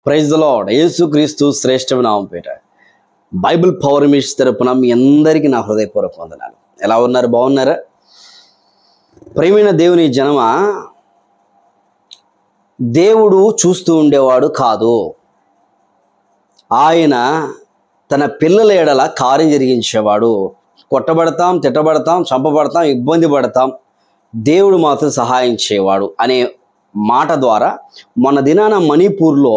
Praise the lord. యేసుక్రీస్తు శ్రేష్టమైన నామముపేట Bible power ministry తరపున మీ అందరికీ నా హృదయపూర్వక వందనాలు. ఎలా ఉన్నారు? బాగున్నారా? ప్రియమైన దేవుని జనమ, దేవుడు చూస్తూ ఉండేవాడు కాదు. ఆయన తన పిల్లల ఎడల కార్యం జరిగించేవాడు. కొట్టబడతాం, తిట్టబడతాం, చంపబడతాం, ఇబ్బంది పడతాం, దేవుడు మాత్రం సహాయం చేయవాడు అనే మాట ద్వారా మొన్న దినాన మణిపూర్లో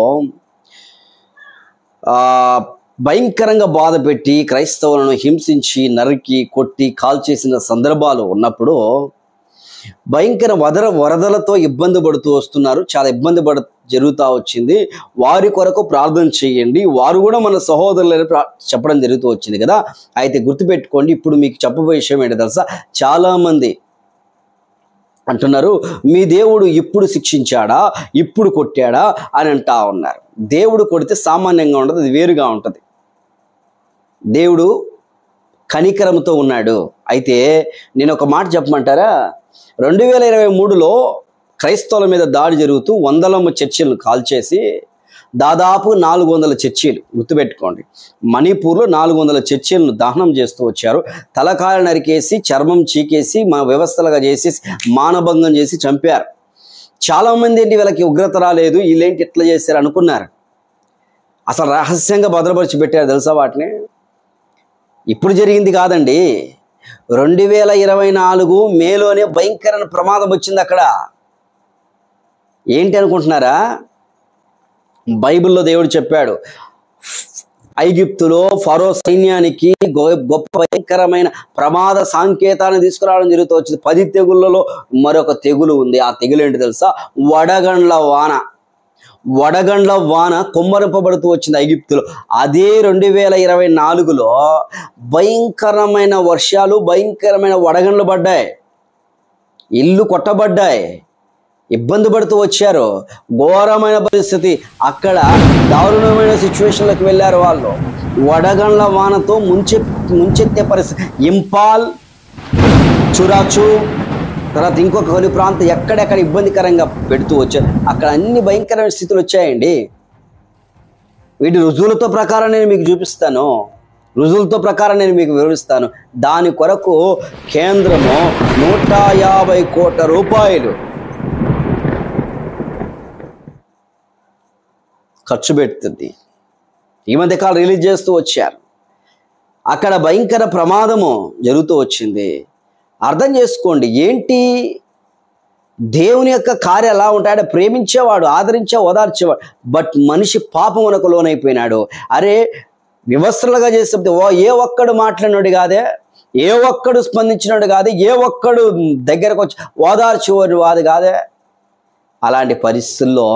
భయంకరంగా బాధ పెట్టి క్రైస్తవులను హింసించి నరికి కొట్టి కాల్చేసిన సందర్భాలు ఉన్నప్పుడు భయంకర వరదలతో ఇబ్బంది పడుతూ వస్తున్నారు. చాలా ఇబ్బంది జరుగుతూ వచ్చింది. వారి కొరకు ప్రార్థన చేయండి, వారు కూడా మన సహోదరులని చెప్పడం జరుగుతూ వచ్చింది కదా. అయితే గుర్తుపెట్టుకోండి, ఇప్పుడు మీకు చెప్పబోయే విషయం ఏంటో తెలుసా? చాలామంది అంటున్నారు, మీ దేవుడు ఇప్పుడు శిక్షించాడా, ఇప్పుడు కొట్టాడా అని అంటా ఉన్నారు. దేవుడు కొడితే సామాన్యంగా ఉండదు, అది వేరుగా ఉంటుంది. దేవుడు కనికరంతో ఉన్నాడు. అయితే నేను ఒక మాట చెప్పమంటారా? 2023లో క్రైస్తవుల మీద దాడి జరుగుతూ వందలమ్మ చర్చిలను కాల్చేసి దాదాపు 400 చర్చీలు, గుర్తుపెట్టుకోండి, మణిపూర్లో 400 చర్చీలను దహనం చేస్తూ వచ్చారు. తలకాయలు నరికేసి చర్మం చీకేసి మన వ్యవస్థలుగా చేసి మానభంగం చేసి చంపారు. చాలామంది ఏంటి, వీళ్ళకి ఉగ్రత రాలేదు, వీళ్ళేంటి ఇట్లా చేశారు అనుకున్నారు. అసలు రహస్యంగా భద్రపరిచి పెట్టారు తెలుసా వాటిని. ఇప్పుడు జరిగింది కాదండి, 2024 మేలోనే భయంకరమైన ప్రమాదం వచ్చింది అక్కడ. ఏంటి అనుకుంటున్నారా? బైబిల్లో దేవుడు చెప్పాడు, ఐగుప్తులో ఫరో సైన్యానికి గొప్ప భయంకరమైన ప్రమాద సంకేతాన్ని తీసుకురావడం జరుగుతూ వచ్చింది. 10 తెగుళ్ళలో మరొక తెగులు ఉంది. ఆ తెగులు ఏంటి తెలుసా? వడగండ్ల వాన. వడగండ్ల వాన కొమ్మరింపబడుతూ వచ్చింది ఐగుప్తులో. అదే 2024లో భయంకరమైన వర్షాలు, భయంకరమైన వడగండ్లు పడ్డాయి, ఇల్లు కొట్టబడ్డాయి, ఇబ్బంది పడుతూ వచ్చారు. ఘోరమైన పరిస్థితి. అక్కడ దారుణమైన సిచ్యువేషన్లకు వెళ్ళారు వాళ్ళు. వడగండ్ల వానతో ముంచెత్తే పరిస్థితి. ఇంపాల్, చురాచు, తర్వాత ఇంకొక కొన్ని ప్రాంతం ఎక్కడెక్కడ ఇబ్బందికరంగా పెడుతూ వచ్చారు. అక్కడ అన్ని భయంకరమైన స్థితులు వచ్చాయండి. వీటి రుజువులతో ప్రకారం నేను మీకు చూపిస్తాను, రుజువులతో ప్రకారం నేను మీకు వివరిస్తాను. దాని కొరకు కేంద్రము 150 కోట్ల రూపాయలు ఖర్చు పెడుతుంది. ఈ మధ్యకాలం రిలీజ్ చేస్తూ వచ్చారు. అక్కడ భయంకర ప్రమాదము జరుగుతూ వచ్చింది. అర్థం చేసుకోండి, ఏంటి దేవుని యొక్క కార్యం ఎలా ఉంటాడో, ప్రేమించేవాడు, ఆదరించే, ఓదార్చేవాడు. బట్ మనిషి పాపమునకు లోనైపోయినాడు. అరే, వివస్త్రలుగా చేస్తే ఏ ఒక్కడు మాట్లాడినాడు కాదే, ఏ ఒక్కడు స్పందించినాడు కాదే, ఏ ఒక్కడు దగ్గరకు వచ్చి ఓదార్చేవాడు కాదు కాదే. అలాంటి పరిస్థితుల్లో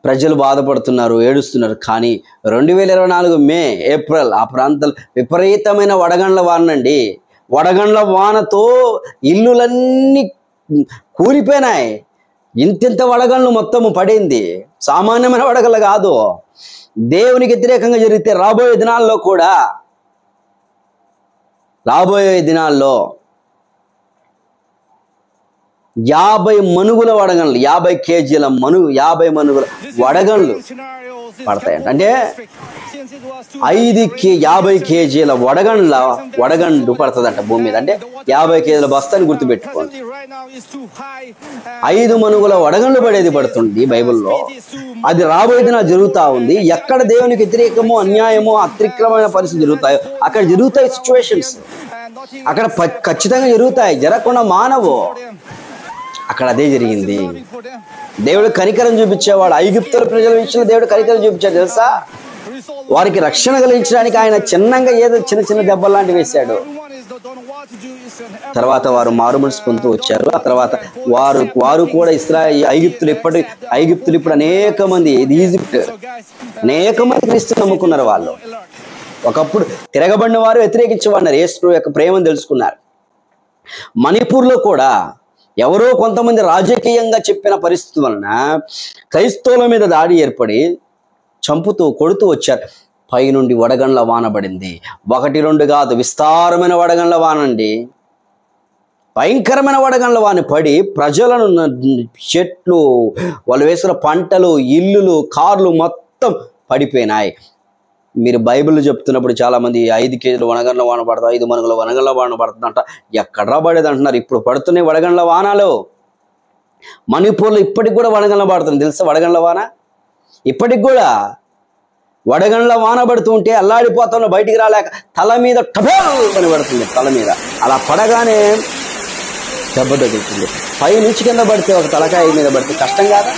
ప్రజలు బాధపడుతున్నారు, ఏడుస్తున్నారు. కానీ 2024 మే, ఏప్రిల్ ఆ ప్రాంతాలు విపరీతమైన వడగండ్ల వానండి. వడగండ్ల వానతో ఇల్లులన్నీ కూలిపోయినాయి. ఇంతింత వడగండ్లు మొత్తము పడింది. సామాన్యమైన వడగండ్లు కాదు. దేవునికి వ్యతిరేకంగా జరిగితే రాబోయే దినాల్లో 50 మనుగుల వడగండ్లు, 50 కేజీల 50 మనుగుల వడగండ్లు పడతాయంట. అంటే 50 కేజీల వడగండ్లు పడుతుందంట భూమి మీద. అంటే 50 కేజీల బస్తాన్ని గుర్తుపెట్టుకోండి. 5 మనుగుల వడగండ్లు పడుతుంది బైబిల్లో. అది రాబోయే దినాలు జరుగుతూ ఉంది. ఎక్కడ దేవునికి వ్యతిరేకమో, అన్యాయమో, అతిక్రమమైన పరిస్థితులు జరుగుతాయో అక్కడ జరుగుతాయి సిచ్యువేషన్స్. అక్కడ ఖచ్చితంగా జరుగుతాయి, జరగకుండా మానవు. అక్కడ అదే జరిగింది. దేవుడు కనికరం చూపించేవాడు. ఐగుప్తుల ప్రజల విషయంలో దేవుడు కనికరం చూపించాడు తెలుసా? వారికి రక్షణ కలిగించడానికి ఆయన చిన్నంగా ఏదో చిన్న దెబ్బలు లాంటివి వేశాడు. తర్వాత వారు మారుమనసు పొందుతూ వచ్చారు. ఆ తర్వాత వారు కూడా ఐగుప్తులు ఇప్పుడు అనేక మంది, ఈజిప్ట్ అనేక మంది క్రీస్తుని నమ్ముకున్నారు. వాళ్ళు ఒకప్పుడు తిరగబడిన వారు వ్యతిరేకించేవారు. యేసు యొక్క ప్రేమను తెలుసుకున్నారు. మణిపూర్లో కూడా ఎవరో కొంతమంది రాజకీయంగా చెప్పిన పరిస్థితి వలన క్రైస్తవుల మీద దాడి ఏర్పడి చంపుతూ కొడుతూ వచ్చారు. పైనుండి వడగండ్ల వాన పడింది. 1, 2 కాదు, విస్తారమైన వడగండ్ల వానండి. భయంకరమైన వడగండ్ల వాన పడి ప్రజలను చెట్లు, వాళ్ళు వేసిన పంటలు, ఇల్లులు, కార్లు మొత్తం పడిపోయినాయి. మీరు బైబిల్ చెప్తున్నప్పుడు చాలామంది 5 కేజీలు వడగండ్ల వాన పడుతుంది, 5 మనుగుల వడగండ్ల వాన పడుతుందంట. ఎక్కడ్రా పడేది అంటున్నారు. ఇప్పుడు పడుతున్నాయి వడగండ్ల వానాలు. మణిపూర్లో ఇప్పటికి కూడా వడగండ్ల పడుతుంది తెలుసా? వడగండ్ల వాన ఇప్పటికి కూడా వడగండ్ల వాన పడుతూ ఉంటే అల్లాడిపోతాను, బయటికి రాలేక తల మీద టబల్ అని పడుతుంది. తల మీద అలా పడగానే దెబ్బ తగులుతుంది. పై నుంచి కింద పడితే ఒక తలకాయ మీద పడితే కష్టం కాదా?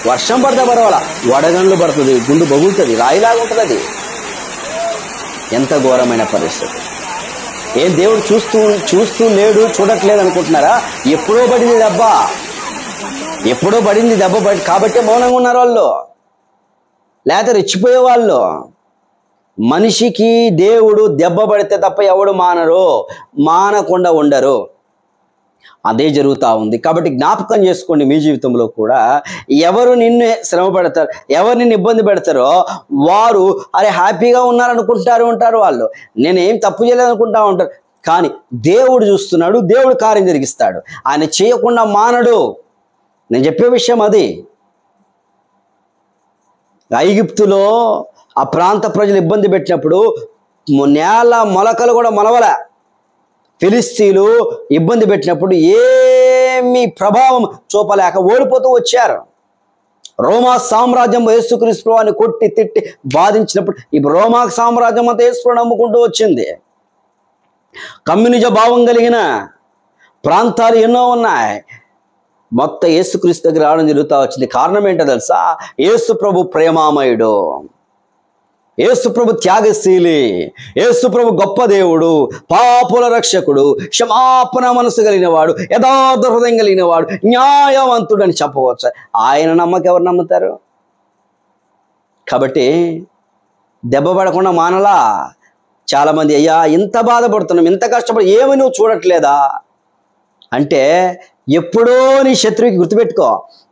వర్షం పడితే పర్వాలా, వడగండ్లు పడుతుంది, గుండు బగులుతుంది, రాయిలాగా ఉంటుంది. అది ఎంత ఘోరమైన పరిస్థితి. ఏం దేవుడు చూస్తూ లేడు, చూడట్లేదు అనుకుంటున్నారా? ఎప్పుడో పడింది దెబ్బ, ఎప్పుడో పడింది దెబ్బ కాబట్టి మౌనంగా ఉన్నారు వాళ్ళు, లేకపోతే రెచ్చిపోయే వాళ్ళు. మనిషికి దేవుడు దెబ్బ పడితే తప్ప ఎవడు మానకుండా ఉండరు. అదే జరుగుతూ ఉంది. కాబట్టి జ్ఞాపకం చేసుకోండి, మీ జీవితంలో కూడా ఎవరు నిన్ను శ్రమ పెడతారు, ఎవరు నిన్ను ఇబ్బంది పెడతారో వారు అరే హ్యాపీగా ఉంటారు. వాళ్ళు నేనేం తప్పు చేయలేదు అనుకుంటా ఉంటారు. కానీ దేవుడు చూస్తున్నాడు, దేవుడు కార్యం జరిగిస్తాడు. ఆయన చేయకుండా మానడు. నేను చెప్పే విషయం అది. ఐగుప్తులో ఆ ప్రాంత ప్రజలు ఇబ్బంది పెట్టినప్పుడు నేల మొలకలు కూడా మొలవల. ఫిలిస్తీన్లు ఇబ్బంది పెట్టినప్పుడు ఏమీ ప్రభావం చూపలేక ఓడిపోతూ వచ్చారు. రోమా సామ్రాజ్యం యేసుక్రీస్తు ప్రభువుని కొట్టి తిట్టి బాధించినప్పుడు ఇప్పుడు రోమా సామ్రాజ్యం అంతా యేసు ప్రభువుని నమ్ముకుంటూ వచ్చింది. కమ్యూనిజ భావం కలిగిన ప్రాంతాలు ఎన్నో ఉన్నాయి. మొత్తం యేసుక్రీస్తు దగ్గర రావడం జరుగుతూ వచ్చింది. కారణం ఏంటో తెలుసా? యేసు ప్రభు ప్రేమామయుడు, యేసు ప్రభు త్యాగశీలి, యేసు ప్రభు గొప్ప దేవుడు, పాపుల రక్షకుడు, క్షమాపణ మనసు కలిగిన వాడు, యథార్థ హృదయం కలిగిన వాడు, న్యాయవంతుడు అని చెప్పవచ్చు. ఆయన నమ్మకం ఎవరు నమ్ముతారు? కాబట్టి దెబ్బ పడకుండా మానలా. చాలామంది అయ్యా ఇంత బాధపడుతున్నాం, ఇంత కష్టపడి ఏమి నువ్వు చూడట్లేదా అంటే, ఎప్పుడో నీ శత్రువుకి గుర్తుపెట్టుకో,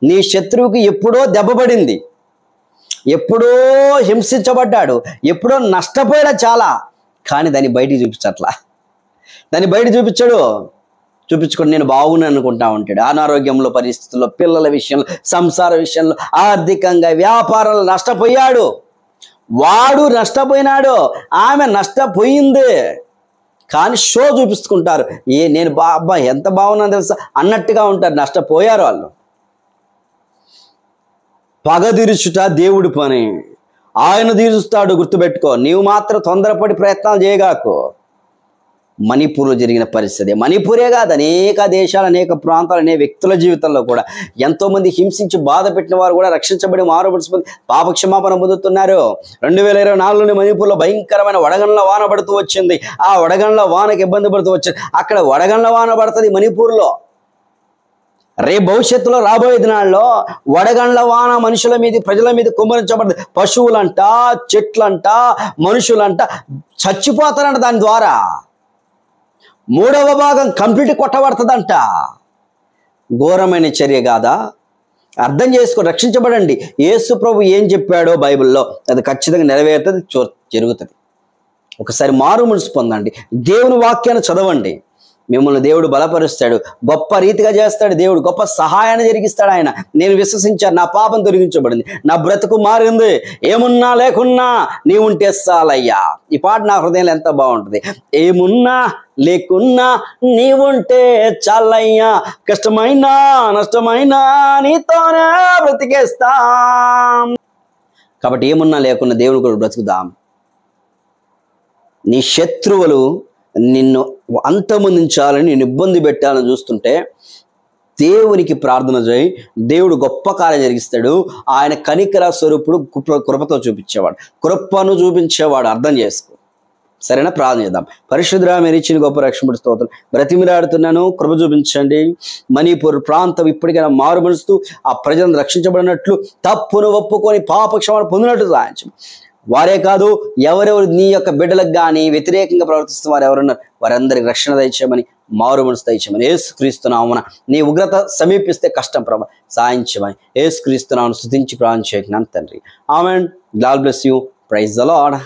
నీ శత్రువుకి ఎప్పుడో దెబ్బ పడింది, ఎప్పుడో హింసించబడ్డాడు, ఎప్పుడో నష్టపోయాడా చాలా. కానీ దాన్ని బయటికి చూపించట్లా. దాన్ని బయట చూపించుకొని నేను బాగున్నాను అనుకుంటా ఉంటాడు. అనారోగ్యంలో, పరిస్థితుల్లో, పిల్లల విషయంలో, సంసార విషయంలో, ఆర్థికంగా, వ్యాపారంలో నష్టపోయాడు. వాడు నష్టపోయినాడు, ఆమె నష్టపోయింది. కానీ షో చూపిస్తుంటారు. నేను అబ్బా ఎంత బాగున్నాను తెలుసా అన్నట్టుగా ఉంటారు. నష్టపోయారు వాళ్ళు. పగ తీర్చుట దేవుడి పని, ఆయన తీరుస్తాడు. గుర్తుపెట్టుకో. నీవు మాత్రం తొందరపడి ప్రయత్నాలు చేయగాకు. మణిపూర్లో జరిగిన పరిస్థితి, మణిపూరే కాదు, అనేక దేశాలు, అనేక ప్రాంతాలు, అనేక వ్యక్తుల జీవితంలో కూడా ఎంతోమంది హింసించి బాధ పెట్టిన వారు కూడా రక్షించబడి మారుపడిపోయి పాపక్షమాపణ పొందుతున్నారు. 2024లోని మణిపూర్లో భయంకరమైన వడగండ్ల వాన పడుతూ వచ్చింది. ఆ వడగండ్ల వానకి ఇబ్బంది పడుతూ వచ్చింది. అక్కడ వడగండ్ల వాన పడుతుంది మణిపూర్లో. రేపు భవిష్యత్తులో రాబోయే దినాల్లో వడగండ్ల వాన మనుషుల మీద, ప్రజల మీద కుమ్మరించబడుతుంది. పశువులంట, చెట్లంట, మనుషులంట చచ్చిపోతారంట. దాని ద్వారా 3వ భాగం కంప్లీట్ కొట్టబడుతుందంట. ఘోరమైన చర్య కాదా? అర్థం చేసుకొని రక్షించబడండి. యేసు ప్రభు ఏం చెప్పాడో బైబిల్లో అది ఖచ్చితంగా నెరవేరుతుంది, జరుగుతుంది. ఒకసారి మారు మనసు పొందండి, దేవుని వాక్యాన్ని చదవండి. మిమ్మల్ని దేవుడు బలపరుస్తాడు, గొప్ప రీతిగా చేస్తాడు. దేవుడు గొప్ప సహాయాన్ని జరిగిస్తాడు. ఆయన నేను విశ్వసించాను, నా పాపం తొలగించబడింది, నా బ్రతుకు మారింది, ఏమున్నా లేకున్నా నీవుంటే చాలయ్యా. ఈ పాట నా హృదయంలో ఎంత బాగుంటుంది. ఏమున్నా లేకున్నా నీవుంటే చాలయ్యా, కష్టమైనా నష్టమైనా నీతోనే బ్రతికేస్తాం. కాబట్టి ఏమున్నా లేకున్నా దేవుని కూడా బ్రతుకుదాం. నీ శత్రువులు నిన్ను అంతమొందించాలని, నిన్ను ఇబ్బంది పెట్టాలని చూస్తుంటే దేవునికి ప్రార్థన చేయి. దేవుడు గొప్ప కార్యం జరిగిస్తాడు. ఆయన కనికర స్వరూపుడు, కృపతో చూపించేవాడు, కృపను చూపించేవాడు. అర్థం చేసుకో. సరేనా? ప్రార్థన చేద్దాం. పరిశుద్ధుడా, మీరు ఇచ్చిన గొప్ప రక్షణ స్తోత్రం బ్రతిమిలాడుతున్నాను, కృప చూపించండి. మణిపూర్ ప్రాంతం ఇప్పటికైనా మారుమరుస్తూ ఆ ప్రజలను రక్షించబడినట్లు, తప్పును ఒప్పుకొని పాపక్షమాపణ పొందినట్లు సాధించు. వారే కాదు, ఎవరెవరు నీ యొక్క బిడ్డలకు కానీ వ్యతిరేకంగా ప్రవర్తిస్తున్న వారు ఎవరున్నారు వారందరికి రక్షణ దయచేయమని, మారు మనసు దయచేయమని యేసుక్రీస్తు నామమున. నీ ఉగ్రత సమీపిస్తే కష్టం ప్రభు, సాయించమని యేసుక్రీస్తు నామమున స్తుతించి ప్రార్థన చేస్తున్నాను తండ్రి. ఆమేన్. God bless you. Praise the lord.